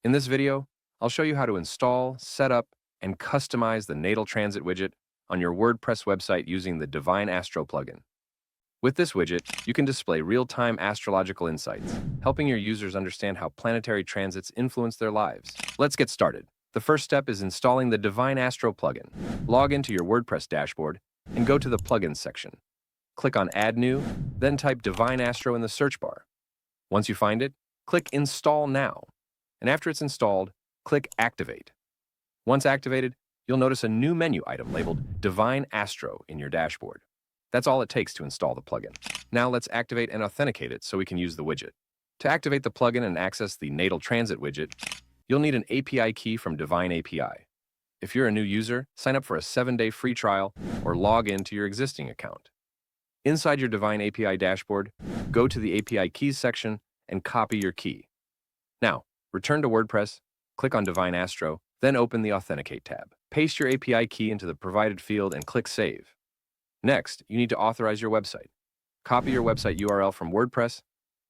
In this video, I'll show you how to install, set up, and customize the Natal Transit widget on your WordPress website using the Divine Astro plugin. With this widget, you can display real-time astrological insights, helping your users understand how planetary transits influence their lives. Let's get started. The first step is installing the Divine Astro plugin. Log into your WordPress dashboard and go to the Plugins section. Click on Add New, then type Divine Astro in the search bar. Once you find it, click Install Now. And after it's installed, click Activate. Once activated, you'll notice a new menu item labeled Divine Astro in your dashboard. That's all it takes to install the plugin. Now let's activate and authenticate it so we can use the widget. To activate the plugin and access the Natal Transit widget, you'll need an API key from Divine API. If you're a new user, sign up for a 7-day free trial or log into your existing account. Inside your Divine API dashboard, go to the API Keys section and copy your key. Now, return to WordPress, click on Divine Astro, then open the Authenticate tab. Paste your API key into the provided field and click Save. Next, you need to authorize your website. Copy your website URL from WordPress,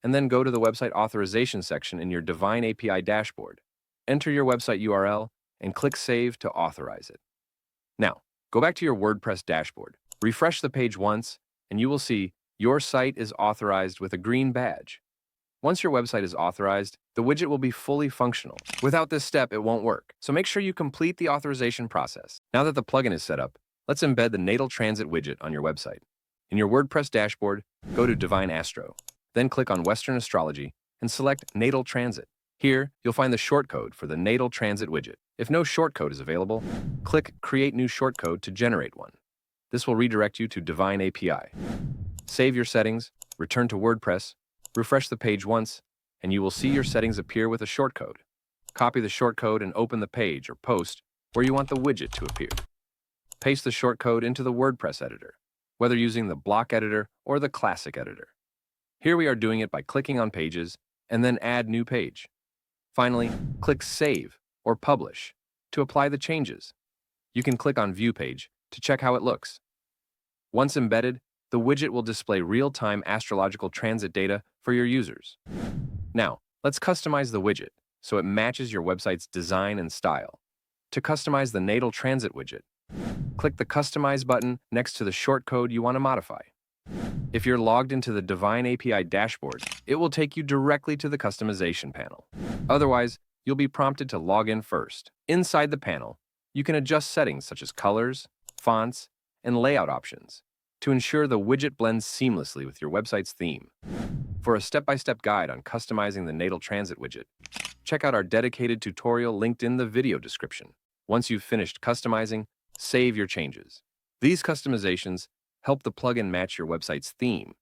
and then go to the Website Authorization section in your Divine API dashboard. Enter your website URL and click Save to authorize it. Now, go back to your WordPress dashboard. Refresh the page once, and you will see your site is authorized with a green badge. Once your website is authorized, the widget will be fully functional. Without this step, it won't work, so make sure you complete the authorization process. Now that the plugin is set up, let's embed the Natal Transit widget on your website. In your WordPress dashboard, go to Divine Astro, then click on Western Astrology and select Natal Transit. Here, you'll find the shortcode for the Natal Transit widget. If no shortcode is available, click Create New Shortcode to generate one. This will redirect you to Divine API. Save your settings, return to WordPress, refresh the page once, and you will see your settings appear with a shortcode. Copy the shortcode and open the page or post where you want the widget to appear. Paste the shortcode into the WordPress editor, whether using the block editor or the classic editor. Here we are doing it by clicking on Pages and then Add New Page. Finally, click Save or Publish to apply the changes. You can click on View Page to check how it looks. Once embedded, the widget will display real-time astrological transit data for your users. Now, let's customize the widget so it matches your website's design and style. To customize the Natal Transit widget, click the Customize button next to the shortcode you want to modify. If you're logged into the Divine API dashboard, it will take you directly to the customization panel. Otherwise, you'll be prompted to log in first. Inside the panel, you can adjust settings such as colors, fonts, and layout options to ensure the widget blends seamlessly with your website's theme. For a step-by-step guide on customizing the Natal Transit widget, check out our dedicated tutorial linked in the video description. Once you've finished customizing, save your changes. These customizations help the plugin match your website's theme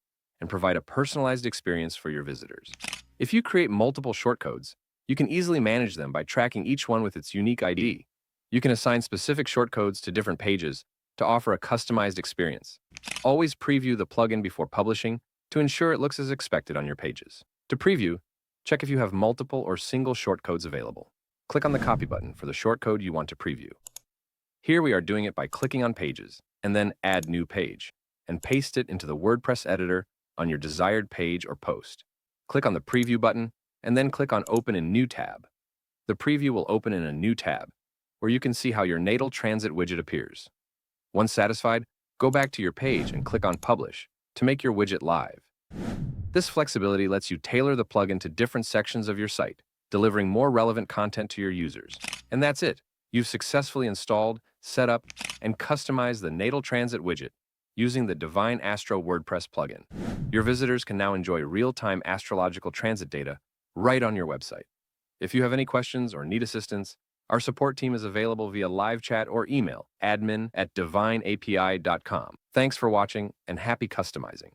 and provide a personalized experience for your visitors. If you create multiple shortcodes, you can easily manage them by tracking each one with its unique ID. You can assign specific shortcodes to different pages to offer a customized experience. Always preview the plugin before publishing to ensure it looks as expected on your pages. To preview, check if you have multiple or single shortcodes available. Click on the copy button for the shortcode you want to preview. Here we are doing it by clicking on Pages and then Add New Page and paste it into the WordPress editor on your desired page or post. Click on the Preview button and then click on Open in New tab. The preview will open in a new tab where you can see how your Natal Transit widget appears. Once satisfied, go back to your page and click on Publish to make your widget live. This flexibility lets you tailor the plugin to different sections of your site, delivering more relevant content to your users. And that's it. You've successfully installed, set up, and customized the Natal Transit widget using the Divine Astro WordPress plugin. Your visitors can now enjoy real-time astrological transit data right on your website. If you have any questions or need assistance, our support team is available via live chat or email, admin@divineapi.com. Thanks for watching and happy customizing.